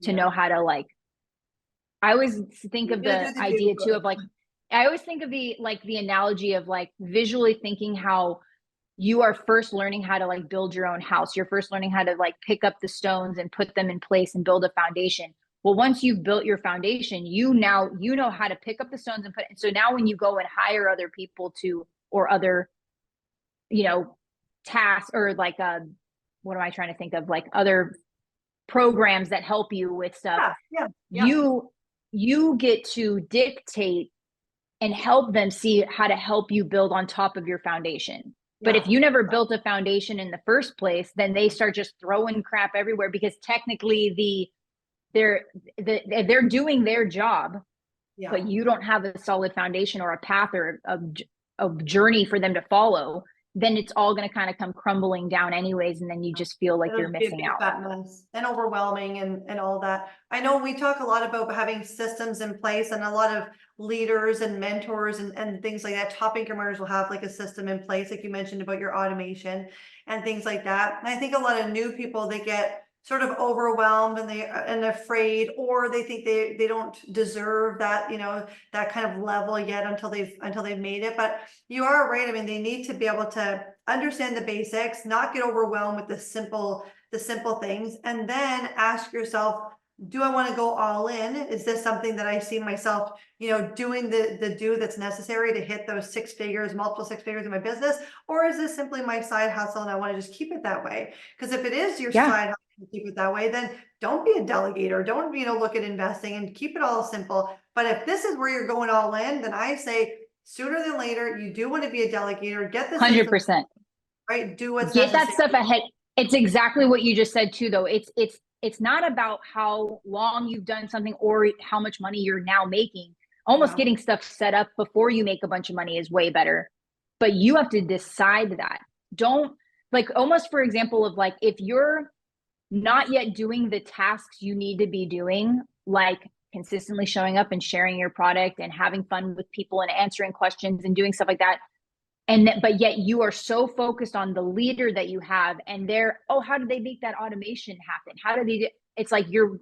to know how to I always think of the idea too of I always think of the analogy of visually thinking how you are first learning how to build your own house. You're first learning how to pick up the stones and put them in place and build a foundation. Well, once you've built your foundation, you know how to pick up the stones and put it. So now when you go and hire other people to, or other, you know, tasks, or like, what am I trying to think of? Like other programs that help you with stuff. You get to dictate and help them see how to help you build on top of your foundation. But if you never built a foundation in the first place, then they start just throwing crap everywhere, because technically they're doing their job, but you don't have a solid foundation or a path or a journey for them to follow. Then it's all going to kind of come crumbling down anyways. And then you just feel like you're missing out. Fat mess and overwhelming and all that. I know we talk a lot about having systems in place, and a lot of leaders and mentors and things like that. Top incrementers will have like a system in place, like you mentioned about your automation and things like that. And I think a lot of new people, they get sort of overwhelmed and afraid, or they think they don't deserve that, you know, that kind of level yet until they've made it. But you are right. I mean, they need to be able to understand the basics, not get overwhelmed with the simple things, and then ask yourself, do I want to go all in? Is this something that I see myself, you know, doing the do that's necessary to hit those 6 figures, multiple 6 figures in my business? Or is this simply my side hustle and I want to just keep it that way? Because if it is your side hustle, keep it that way, then don't be a delegator. Don't, you know, look at investing, and keep it all simple. But if this is where you're going all in, then I say sooner than later, you do want to be a delegator. Get this 100%. Right. Do what's get necessary. that stuff ahead. It's exactly what you just said too, though. It's not about how long you've done something or how much money you're now making. Almost getting stuff set up before you make a bunch of money is way better. But you have to decide that. Don't, like, almost for example of like, if you're not yet doing the tasks you need to be doing, like consistently showing up and sharing your product and having fun with people and answering questions and doing stuff like that, but yet you are so focused on the leader that you have, and they're, oh, how did they make that automation happen? How did they do? It's like you're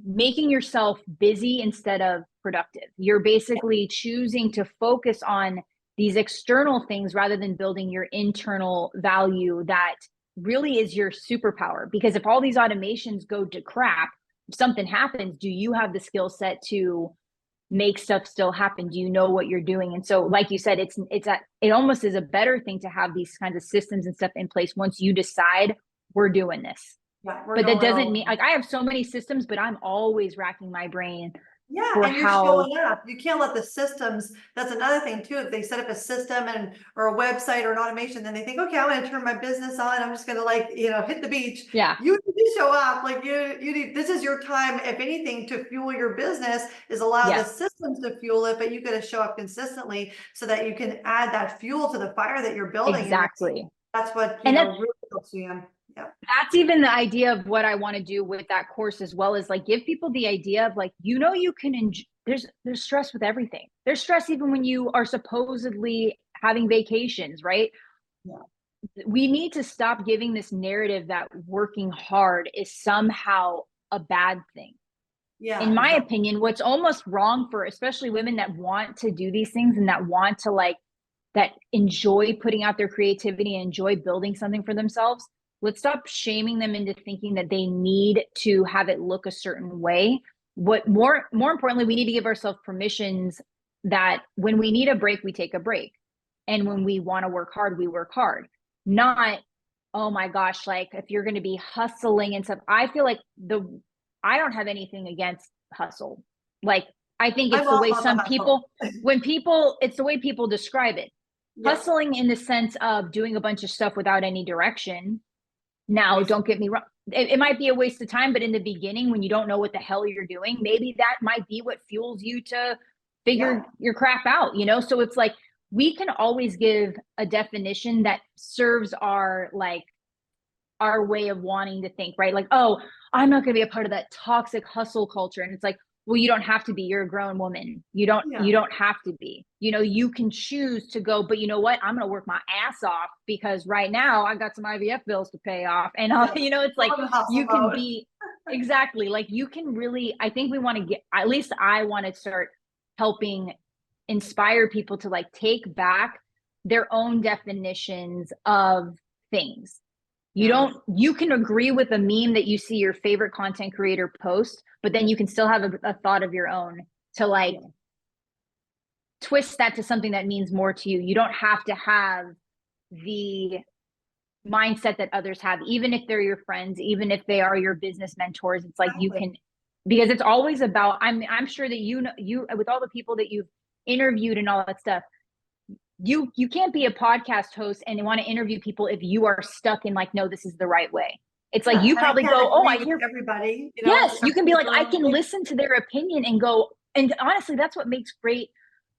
making yourself busy instead of productive. You're basically choosing to focus on these external things rather than building your internal value that really is your superpower. Because if all these automations go to crap, if something happens, do you have the skill set to make stuff still happen? Do you know what you're doing? And so, like you said, it almost is a better thing to have these kinds of systems and stuff in place once you decide we're doing this. But that doesn't mean, like, I have so many systems, but I'm always racking my brain. And you're showing up. You can't let the systems, that's another thing too. If they set up a system or a website or an automation, then they think, okay, I'm going to turn my business on. I'm just going to, like, you know, hit the beach. You need to show up. Like you need, this is your time, if anything, to fuel your business, is allow the systems to fuel it, but you got to show up consistently so that you can add that fuel to the fire that you're building. Exactly. That's what, you know, really helps you. That's even the idea of what I want to do with that course, as well as like give people the idea of like, you know, you can enjoy, there's stress with everything. There's stress even when you are supposedly having vacations, right? We need to stop giving this narrative that working hard is somehow a bad thing. In my opinion, what's almost wrong for especially women that want to do these things and that want to, like, that enjoy putting out their creativity and enjoy building something for themselves, let's stop shaming them into thinking that they need to have it look a certain way. What more importantly, we need to give ourselves permissions that when we need a break, we take a break. And when we want to work hard, we work hard. Not, oh my gosh, like if you're going to be hustling and stuff. I feel like I don't have anything against hustle. Like, I think it's the way some people, it's the way people describe it. Hustling in the sense of doing a bunch of stuff without any direction. Now, don't get me wrong. It might be a waste of time, but in the beginning, when you don't know what the hell you're doing, maybe that might be what fuels you to figure your crap out, you know? So it's like, we can always give a definition that serves our way of wanting to think, right? Like, oh, I'm not going to be a part of that toxic hustle culture. And it's like, well, you don't have to be. You're a grown woman. You don't have to be. You know, you can choose to go, but you know what? I'm going to work my ass off because right now I got some IVF bills to pay off. And, you know, it's like, you can be exactly like, you can really, I think we want to get, at least I want to start helping inspire people to like take back their own definitions of things. You can agree with a meme that you see your favorite content creator post, but then you can still have a thought of your own to like twist that to something that means more to you. You don't have to have the mindset that others have, even if they're your friends, even if they are your business mentors. It's like you can, because it's always about, I'm sure that you with all the people that you've interviewed and all that stuff, you can't be a podcast host and want to interview people if you are stuck in like, no, this is the right way. It's like you probably go, oh, I hear everybody. Yes, you can be like, I can listen to their opinion and go. And honestly, that's what makes great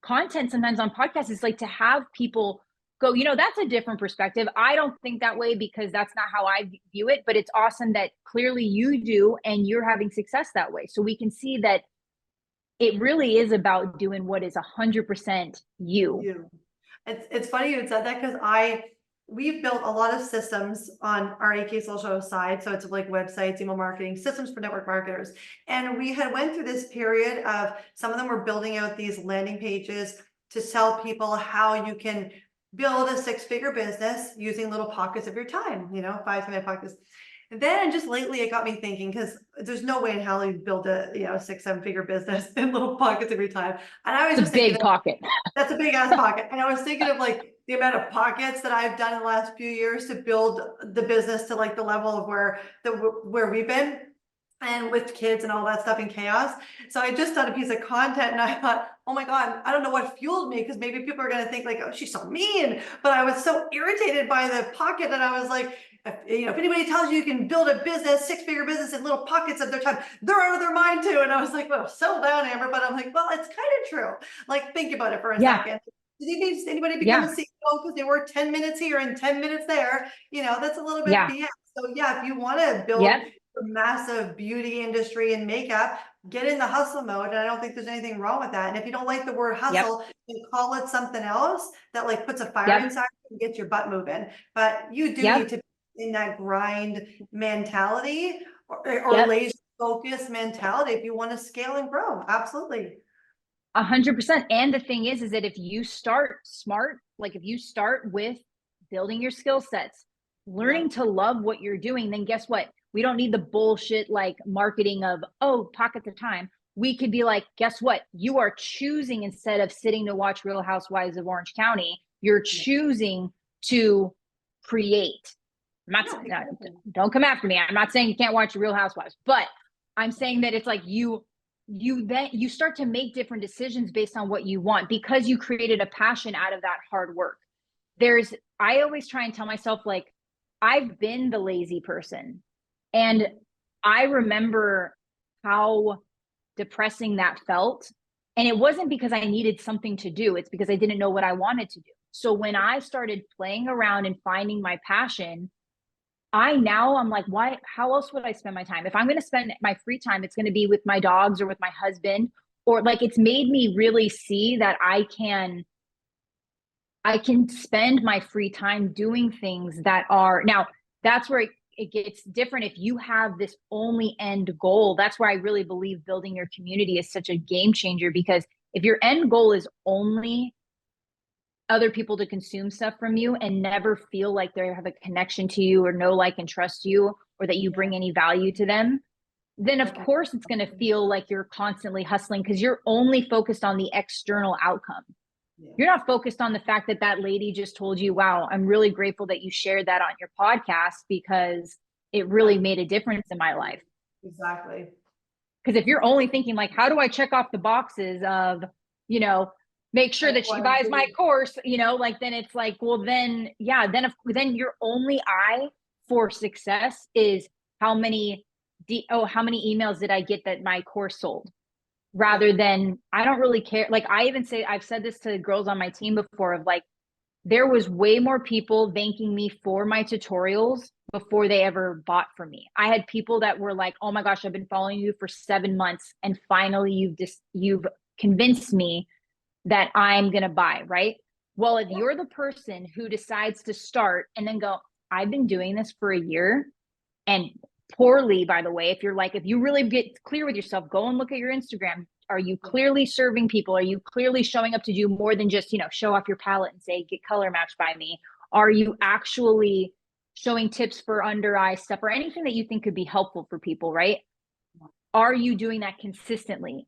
content sometimes on podcasts, is like to have people go, that's a different perspective. I don't think that way because that's not how I view it, but it's awesome that clearly you do and you're having success that way. So we can see that it really is about doing what is 100% you. It's funny you said that, because we've built a lot of systems on our AK Social side. So it's like websites, email marketing, systems for network marketers. And we had went through this period of, some of them were building out these landing pages to tell people how you can build a 6-figure business using little pockets of your time, 5-minute pockets. And then just lately it got me thinking, because there's no way in hell you build a 6-7-figure business in little pockets of your time. And I was just thinking, big pocket. That's a big ass pocket. And I was thinking of like the amount of pockets that I've done in the last few years to build the business to like the level of where we've been, and with kids and all that stuff in chaos. So I just done a piece of content and I thought, oh my God, I don't know what fueled me, because maybe people are going to think like, oh, she's so mean. But I was so irritated by the pocket that I was like, if anybody tells you you can build a business, 6-figure business in little pockets of their time, they're out of their mind too. And I was like, well, settle down, Amber. But I'm like, well, it's kind of true. Like, think about it for a second. Did anybody become a CEO because they work 10 minutes here and 10 minutes there? That's a little bit BS. So if you want to build a massive beauty industry and makeup, get in the hustle mode. And I don't think there's anything wrong with that. And if you don't like the word hustle, you call it something else that like puts a fire inside and gets your butt moving. But you do need to be in that grind mentality or laser focus mentality if you want to scale and grow. Absolutely. 100%. And the thing is that if you start smart, like if you start with building your skill sets, learning to love what you're doing, then guess what? We don't need the bullshit like marketing of, pockets of time. We could be like, guess what? You are choosing, instead of sitting to watch Real Housewives of Orange County, you're choosing to create. Don't come after me. I'm not saying you can't watch Real Housewives, but I'm saying that it's like you start to make different decisions based on what you want, because you created a passion out of that hard work. I always try and tell myself, like, I've been the lazy person. And I remember how depressing that felt. And it wasn't because I needed something to do. It's because I didn't know what I wanted to do. So when I started playing around and finding my passion, I'm like, why? How else would I spend my time? If I'm going to spend my free time, it's going to be with my dogs or with my husband, or like, it's made me really see that I can spend my free time doing things that are, now that's where it gets different. If you have this only end goal, that's where I really believe building your community is such a game changer, because if your end goal is only other people to consume stuff from you and never feel like they have a connection to you or know, like, and trust you, or that you bring any value to them, then of course it's going to feel like you're constantly hustling, because you're only focused on the external outcome. You're not focused on the fact that that lady just told you, wow, I'm really grateful that you shared that on your podcast, because it really made a difference in my life. Exactly. Because if you're only thinking like, how do I check off the boxes of, make sure that she buys my course, like, then it's like, well, then your only eye for success is how many emails did I get that my course sold, rather than, I don't really care. Like, I've said this to girls on my team before, of like, there was way more people thanking me for my tutorials before they ever bought from me. I had people that were like, oh my gosh, I've been following you for 7 months, and finally you've convinced me that I'm going to buy, right? Well, if you're the person who decides to start and then go, I've been doing this for a year, and poorly, by the way, if you really get clear with yourself, go and look at your Instagram. Are you clearly serving people? Are you clearly showing up to do more than just, show off your palette and say, get color matched by me? Are you actually showing tips for under eye stuff or anything that you think could be helpful for people, right? Are you doing that consistently?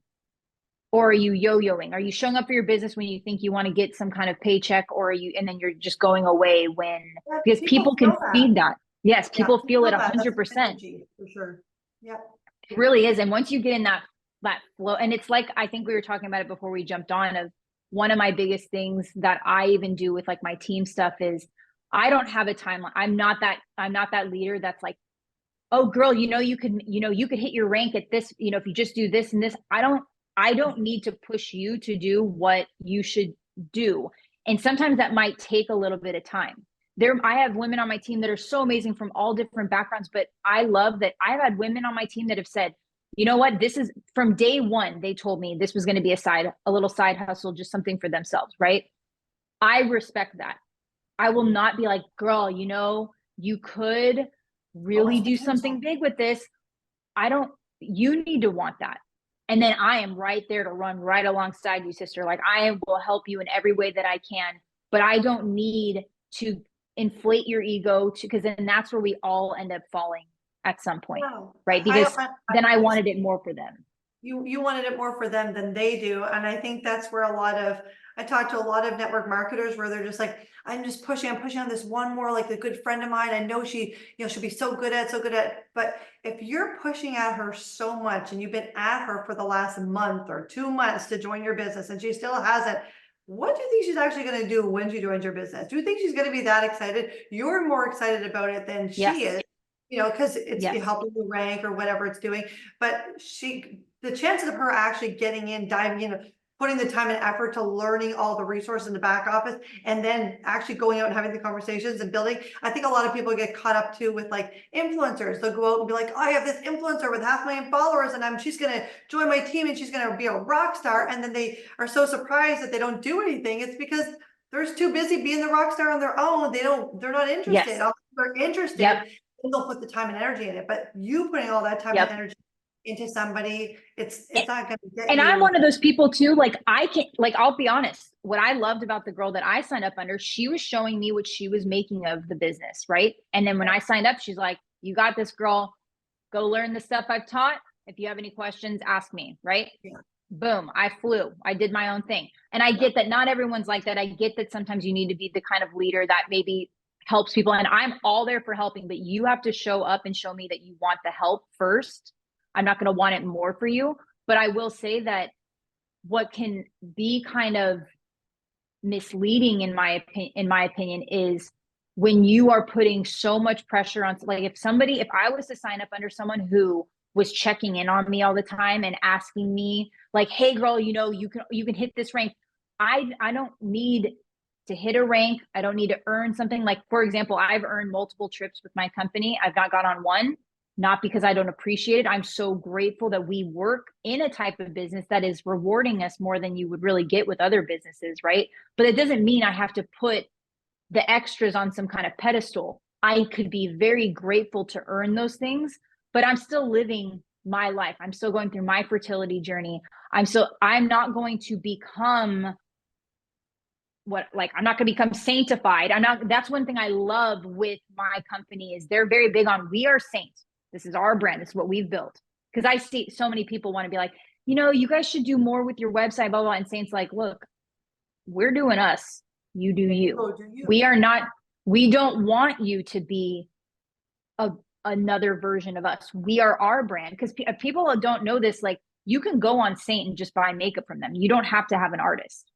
Or are you yo-yoing? Are you showing up for your business when you think you want to get some kind of paycheck, or are you, and then you're just going away because people can feel that. feed that. Yes, Yeah, people feel it that. That's 100%. energy, for sure. Yeah. It really is. And once you get in that flow, and it's like, I think we were talking about it before we jumped on, of one of my biggest things that I even do with like my team stuff is I don't have a timeline. I'm not that leader that's like, oh girl, you could hit your rank at this, if you just do this and this. I don't need to push you to do what you should do. And sometimes that might take a little bit of time. I have women on my team that are so amazing from all different backgrounds, but I love that I've had women on my team that have said, you know what, this is from day one, they told me this was going to be a little side hustle, just something for themselves, right? I respect that. I will not be like, girl, you could really do something big with this. You need to want that. And then I am right there to run right alongside you, sister. Like, I will help you in every way that I can, but I don't need to inflate your ego because then that's where we all end up falling at some point, right? Because then I wanted it more for them. You wanted it more for them than they do. And I think that's where I talk to a lot of network marketers where they're just like, I'm pushing on this one more, like a good friend of mine. I know she'll be so good at, but if you're pushing at her so much and you've been at her for the last month or 2 months to join your business and she still hasn't, what do you think she's actually going to do when she joins your business? Do you think she's going to be that excited? You're more excited about it than she is, because it's helping you rank or whatever it's doing. But the chances of her actually getting in, diving in, putting the time and effort to learning all the resources in the back office, and then actually going out and having the conversations and building. I think a lot of people get caught up too with like influencers. They'll go out and be like, oh, I have this influencer with 500,000 followers and she's going to join my team and she's going to be a rock star. And then they are so surprised that they don't do anything. It's because they're too busy being the rock star on their own. They're not interested. Yes. They're interested. They'll put the time and energy in it, but you putting all that time and energy into somebody, it's not going to get and you. I'm one of those people too. Like, I'll be honest. What I loved about the girl that I signed up under, she was showing me what she was making of the business, right? And then when I signed up, she's like, you got this, girl. Go learn the stuff I've taught. If you have any questions, ask me, right? Yeah. Boom. I flew. I did my own thing. And I get that not everyone's like that. I get that sometimes you need to be the kind of leader that maybe helps people. And I'm all there for helping, but you have to show up and show me that you want the help first. I'm not going to want it more for you. But I will say that what can be kind of misleading in my opinion is when you are putting so much pressure on, like, if I was to sign up under someone who was checking in on me all the time and asking me like, hey girl, you can hit this rank. I don't need to hit a rank. I don't need to earn something. Like, for example, I've earned multiple trips with my company. I've not got on one. Not because I don't appreciate it. I'm so grateful that we work in a type of business that is rewarding us more than you would really get with other businesses, right? But it doesn't mean I have to put the extras on some kind of pedestal. I could be very grateful to earn those things, but I'm still living my life. I'm still going through my fertility journey. I'm not going to become I'm not going to become sanctified. That's one thing I love with my company is they're very big on, we are saints. This is our brand. This is what we've built. Because I see so many people want to be like, you guys should do more with your website, blah, blah. And Saint's like, look, we're doing us. You do you. We don't want you to be another version of us. We are our brand. Because people don't know this, like, you can go on Seint and just buy makeup from them. You don't have to have an artist.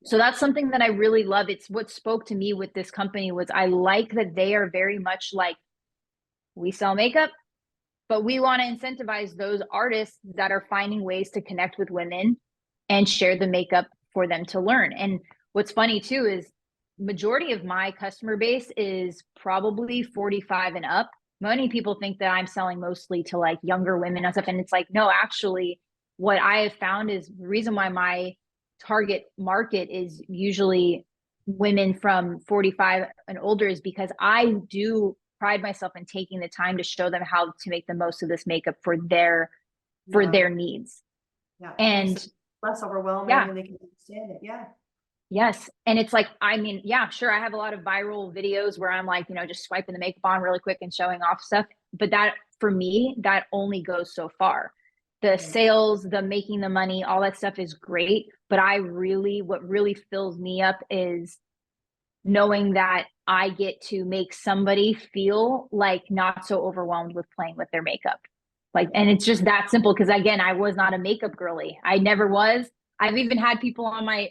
So that's something that I really love. It's what spoke to me with this company was I like that they are very much like, we sell makeup, but we want to incentivize those artists that are finding ways to connect with women and share the makeup for them to learn. And what's funny too is majority of my customer base is probably 45 and up. Many people think that I'm selling mostly to like younger women and stuff. And it's like, no, actually what I have found is the reason why my target market is usually women from 45 and older is because I do pride myself in taking the time to show them how to make the most of this makeup for their needs. Yeah. And it's less overwhelming and they can understand it. Yeah. Yes. And it's like, I mean, yeah, sure. I have a lot of viral videos where I'm like, just swiping the makeup on really quick and showing off stuff. But that for me, that only goes so far. The Right. sales, the making the money, all that stuff is great. But what really fills me up is knowing that I get to make somebody feel like not so overwhelmed with playing with their makeup. Like, and it's just that simple. Cause again, I was not a makeup girly. I never was. I've even had people on my,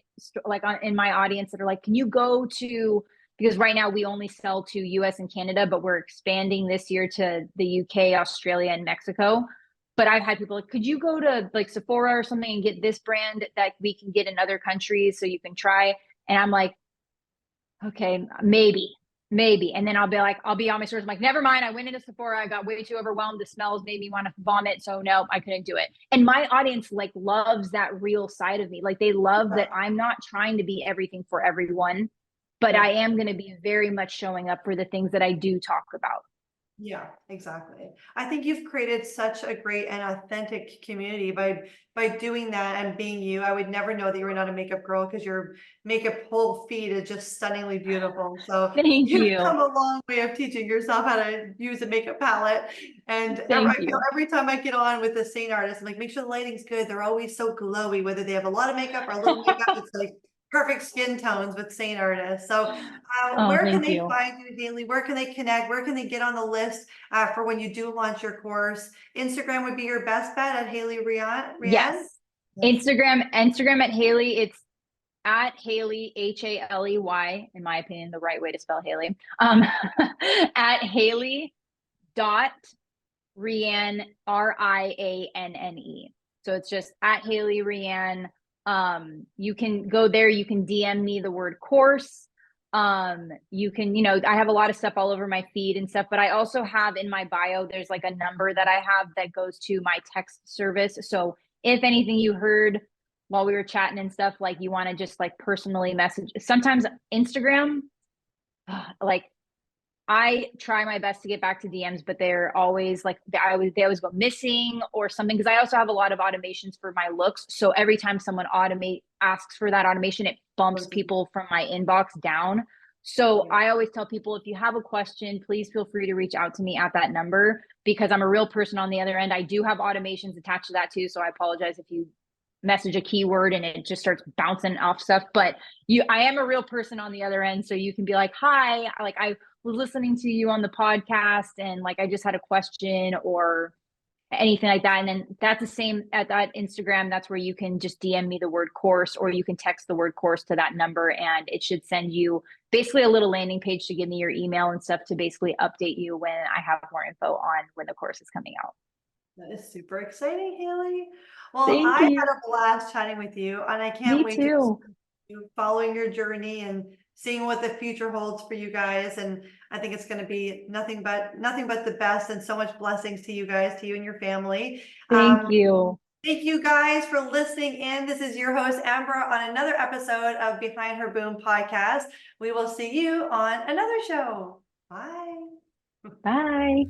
in my audience that are like, can you go to, because right now we only sell to US and Canada, but we're expanding this year to the UK, Australia, and Mexico. But I've had people like, could you go to like Sephora or something and get this brand that we can get in other countries so you can try? And I'm like, okay, maybe. And then I'll be on my stores. I'm like, never mind. I went into Sephora. I got way too overwhelmed. The smells made me want to vomit. So no, I couldn't do it. And my audience like loves that real side of me. Like they love that I'm not trying to be everything for everyone, but I am going to be very much showing up for the things that I do talk about. Yeah, exactly. I think you've created such a great and authentic community by doing that and being you. I would never know that you were not a makeup girl because your makeup whole feed is just stunningly beautiful. So Thank you've you. come a long way of teaching yourself how to use a makeup palette. And Thank I feel you. every time I get on with the Seint artist, I'm like, make sure the lighting's good. They're always so glowy, whether they have a lot of makeup or a little makeup. It's like perfect skin tones with Seint artists. So Oh, where can thank they you. find you, Haley? Where can they connect? Where can they get on the list for when you do launch your course? Instagram would be your best bet at Haley Yes. RiAnne. Yes. Instagram at Haley. It's at Haley, Haley, in my opinion, the right way to spell Haley. At Haley dot RiAnne, RiAnne. So it's just at Haley RiAnne. You can go there, you can DM me the word course. You can, I have a lot of stuff all over my feed and stuff, but I also have in my bio, there's like a number that I have that goes to my text service. So if anything you heard while we were chatting and stuff, like you want to just like personally message, sometimes Instagram, like I try my best to get back to DMs, but they're always like they always go missing or something. Because I also have a lot of automations for my looks, so every time someone asks for that automation, it bumps people from my inbox down. So I always tell people, if you have a question, please feel free to reach out to me at that number because I'm a real person on the other end. I do have automations attached to that too, so I apologize if you message a keyword and it just starts bouncing off stuff. But I am a real person on the other end, so you can be like, "Hi, like I was listening to you on the podcast and like I just had a question or anything like that." And then that's the same at that Instagram. That's where you can just DM me the word course or you can text the word course to that number and it should send you basically a little landing page to give me your email and stuff to basically update you when I have more info on when the course is coming out. That is super exciting, Haley. Well, Thank I had you. a blast chatting with you, and I can't Me wait to too. you following your journey and seeing what the future holds for you guys. And I think it's going to be nothing but the best, and so much blessings to you guys, to you and your family. Thank you. Thank you guys for listening in. This is your host, Amber, on another episode of Behind Her Boom podcast. We will see you on another show. Bye. Bye.